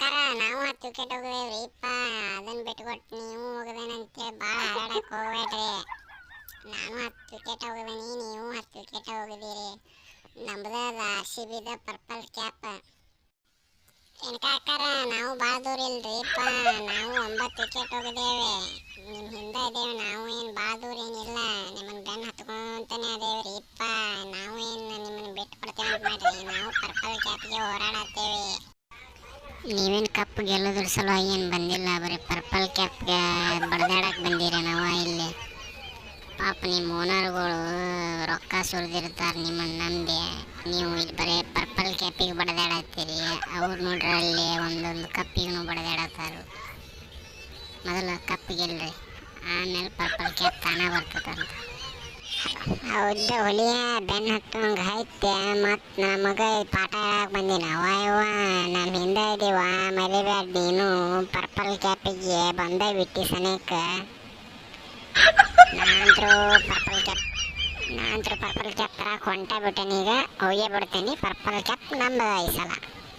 ಅಕ್ಕಾರ ನಾವು 10 ವಿಕೆಟ್ ಹೋಗಿದೇವ್ರಿಪ್ಪ. ಅದನ್ನ ಬಿಟ್ಕೊಟ್ಟು ನೀವು ಹೋಗದೇನಂತೇಳಿ ಭಾಳ ಹಾರಾಡಕ್ಕೆ ಹೋಗ್ಬೇಡ್ರಿ. ನಾನು 10 ವಿಕೆಟ್ ಹೋಗಿದ್ದೀನಿ, ನೀವು 10 ವಿಕೆಟ್ ಹೋಗಿದ್ದೀರಿ. ನಮ್ದು RCBದ ಪರ್ಪಲ್ ಕ್ಯಾಪ್. ಏನಕ್ಕ ಅಕ್ಕಾರ ನಾವು ಭಾಳ ದೂರ ಇಲ್ರಿಪ್ಪ. ನಾವು 9 ವಿಕೆಟ್ ಹೋಗಿದ್ದೇವೆ. ನಿಮ್ಮ ಹಿಂದೆ ಇದ್ದೇವೆ. ನಾವು ಏನು ಭಾಳ ದೂರ ಏನಿಲ್ಲ. ನಿಮ್ಮನ್ನು ಬೆನ್ನು ಹತ್ಕೊಂತಾನೆ ಅದೇವ್ರಿಪ್ಪ. ನಾವು ಏನು ನಿಮ್ಮನ್ನು ಬಿಟ್ಟು ಕೊಡ್ತೇವೆ ಅಂತ ಮಾಡ್ರಿ. ನಾವು ಪರ್ಪಲ್ ಕ್ಯಾಪ್ಗೆ ಹೋರಾಡತ್ತೇವೆ. ನೀವೇನು ಕಪ್ ಗೆಲ್ಲೋದ್ರ ಸಲುವಾಗಿ ಏನು ಬಂದಿಲ್ಲ, ಬರೀ ಪರ್ಪಲ್ ಕ್ಯಾಪ್ಗೆ ಬಡ್ದಾಡಕ್ಕೆ ಬಂದಿರಿ. ನಾವು ಇಲ್ಲಿ ಪಾಪ ನಿಮ್ಮ ಓನರ್ಗಳು ರೊಕ್ಕ ಸುರಿದಿರ್ತಾರೆ ನಿಮ್ಮನ್ನು ನಂಬಿ. ನೀವು ಇಲ್ಲಿ ಬರೀ ಪರ್ಪಲ್ ಕ್ಯಾಪಿಗೆ ಬಡ್ದಾಡತ್ತೀರಿ. ಅವ್ರು ನೋಡ್ರಿ ಅಲ್ಲಿ ಒಂದೊಂದು ಕಪ್ಪಿಗೂ ಬಡ್ದಾಡತ್ತಾರ. ಮೊದಲು ಕಪ್ ಗೆಲ್ರಿ, ಆಮೇಲೆ ಪರ್ಪಲ್ ಕ್ಯಾಪ್ ತಾನೇ ಬರ್ತದಂತ. ಹೌದು, ಹುಲಿಯ ಬೆನ್ನು ಹತ್ತಂಗೆ ಐತೆ. ಮತ್ತು ನಮಗೆ ಪಾಠ ಹೇಳಕ್ಕೆ ಬಂದಿನ ಅವ್ವ ನಮ್ಮ ಹಿಂದೆ ಇದೀವ, ಮರಿಬೇಡ ನೀನು. ಪರ್ಪಲ್ ಕ್ಯಾಪಿಗೆ ಬಂದೇ ಬಿಟ್ಟು ಸನೇಕ. ನಾನಂತರೂ ಪರ್ಪಲ್ ಕ್ಯಾಪ್ ತರಕ್ಕೆ ಹೊಂಟ ಬಿಟ್ಟೆನೀಗ. ಹೋಗೇ ಬಿಡ್ತೀನಿ. ಪರ್ಪಲ್ ಕ್ಯಾಪ್ ನಮ್ಮದು ಈ ಸಲ.